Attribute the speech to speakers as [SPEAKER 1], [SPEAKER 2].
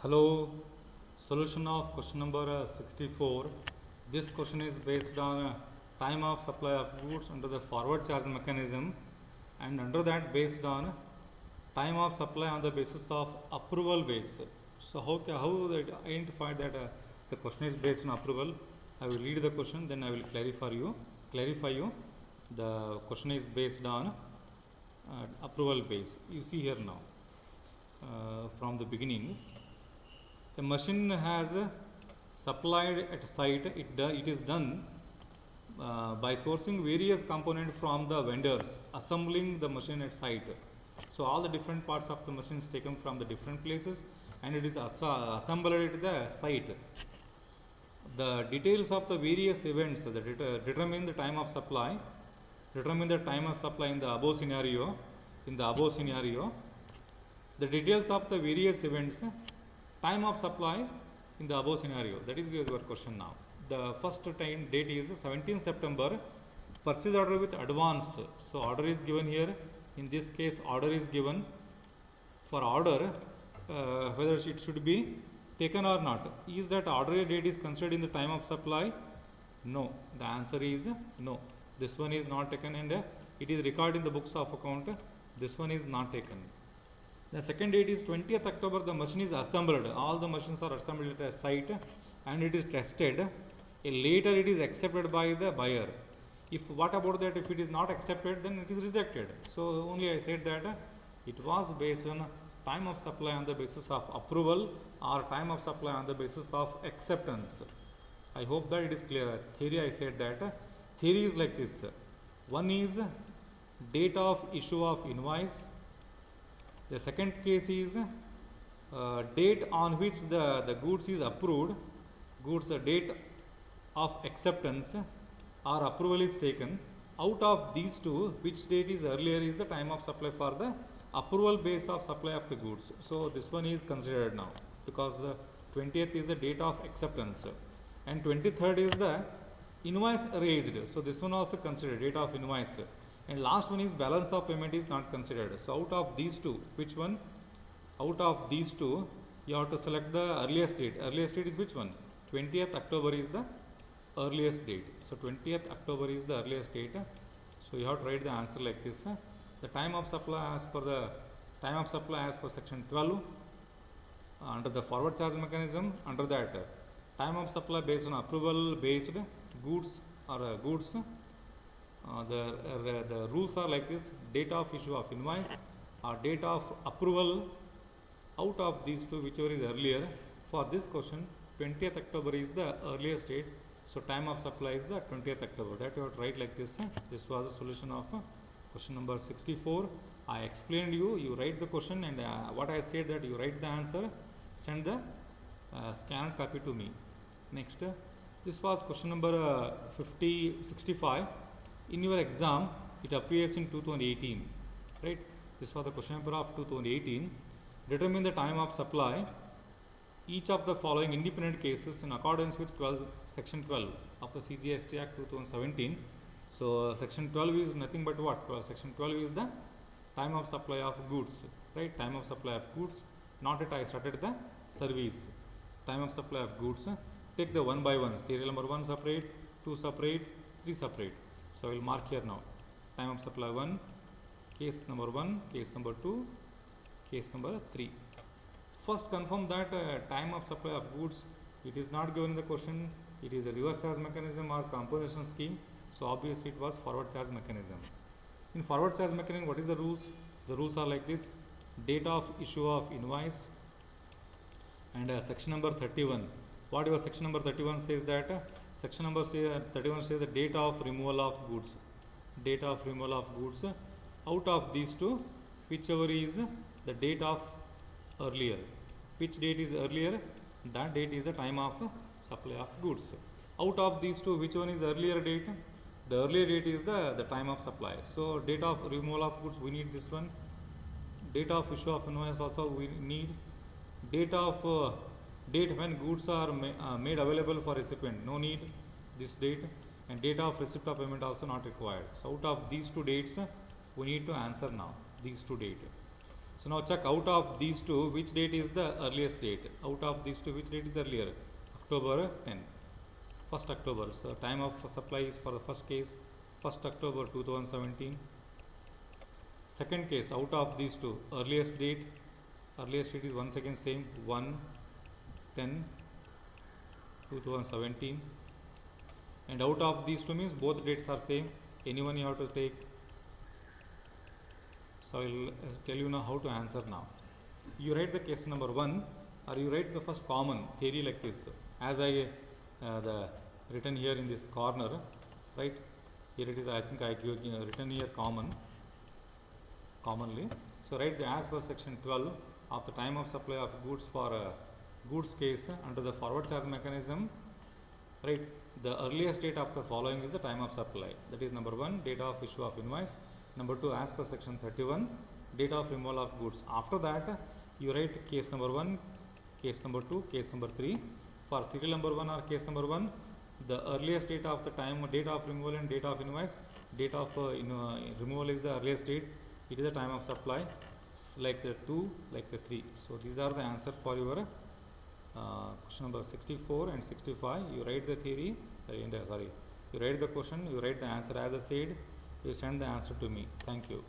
[SPEAKER 1] Hello, solution of question number 64. This question is based on time of supply of goods under the forward charge mechanism, and under that based on time of supply on the basis of approval base. So how they identify that the question is based on approval? I will read the question, then I will clarify you. The question is based on approval base. You see here now from the beginning. The machine has supplied at site. It is done by sourcing various components from the vendors, assembling the machine at site. So all the different parts of the machine is taken from the different places, and it is assembled at the site. The details of the various events that determine the time of supply. Determine the time of supply in the above scenario. The details of the various events. Time of supply in the above scenario. That is your question now. The first time date is 17 September. Purchase order with advance. So order is given here. In this case, order is given. For order, whether it should be taken or not. Is that order date is considered in the time of supply? No. The answer is no. This one is not taken, and it is recorded in the books of account. This one is not taken. The second date is 20th October. The machine is assembled. All the machines are assembled at a site, and it is tested. Later it is accepted by the buyer. If what about that? If it is not accepted, then it is rejected. So only I said that it was based on time of supply on the basis of approval, or time of supply on the basis of acceptance. I hope that it is clear. Theory, I said that theory is like this. One is date of issue of invoice. The second case is date on which the goods is approved, date of acceptance or approval is taken. Out of these two, which date is earlier is the time of supply for the approval base of supply of the goods. So this one is considered now, because 20th is the date of acceptance and 23rd is the invoice raised. So this one also considered date of invoice. And last one is balance of payment is not considered. So out of these two, which one? Out of these two, you have to select the earliest date. Earliest date is which one? 20th October is the earliest date. So 20th October is the earliest date. So you have to write the answer like this. The time of supply as per section 12 under the forward charge mechanism. Under that, time of supply based on approval based goods or goods. The rules are like this: date of issue of invoice or date of approval. Out of these two, whichever is earlier. For this question, 20th October is the earliest date. So time of supply is the 20th October. That you have to write like this. This was the solution of question number 64. I explained you write the question, and what I said that you write the answer, send the scanned copy to me. Next, this was question number 65. In your exam, it appears in 2018, right? This was the question number of 2018. Determine the time of supply. Each of the following independent cases in accordance with section 12 of the CGST Act 2017. So section 12 is nothing but what? Section 12 is the time of supply of goods, right? Time of supply of goods. Not that I started the service. Time of supply of goods. Take the one by one. Serial number 1 separate, 2 separate, 3 separate. So I will mark here now. Time of supply 1, case number 1, case number 2, case number 3. First, confirm that time of supply of goods, it is not given in the question. It is a reverse charge mechanism or compensation scheme. So obviously it was forward charge mechanism. In forward charge mechanism, what is the rules? The rules are like this: date of issue of invoice, and section number 31. What your section number 31 says that? Section number 31 says the date of removal of goods. Date of removal of goods. Out of these two, whichever is the date of earlier. Which date is earlier? That date is the time of supply of goods. Out of these two, which one is the earlier date? The earlier date is the time of supply. So date of removal of goods, we need this one. Date of issue of invoice also we need. Date when goods are made available for recipient, no need this date. And date of receipt of payment also not required. So out of these two dates, we need to answer now these two dates. So now check out of these two, which date is the earliest date? Out of these two, which date is earlier? October 10. 1st October. So time of supply is for the first case 1st October 2017. Second case, out of these two, earliest date is once again same 1/10/2017, and out of these two means both dates are same. Anyone you have to take. So I will tell you now how to answer now. You write the case number 1, or you write the first common theory like this, as I the written here in this corner, right? Here it is. I think I give written here commonly. So write the as per section 12 of the time of supply of goods for goods case under the forward charge mechanism, right? The earliest date of the following is the time of supply. That is number 1, date of issue of invoice. Number 2, as per section 31, date of removal of goods. After that, you write case number 1, case number 2, case number 3. For serial number 1 or case number 1, the earliest date of the time, date of removal and date of invoice. Date of removal is the earliest date. It is the time of supply. Like the 2, like the 3. So these are the answer for your question number 64 and 65. You write the theory. You write the question. You write the answer as I said. You send the answer to me. Thank you.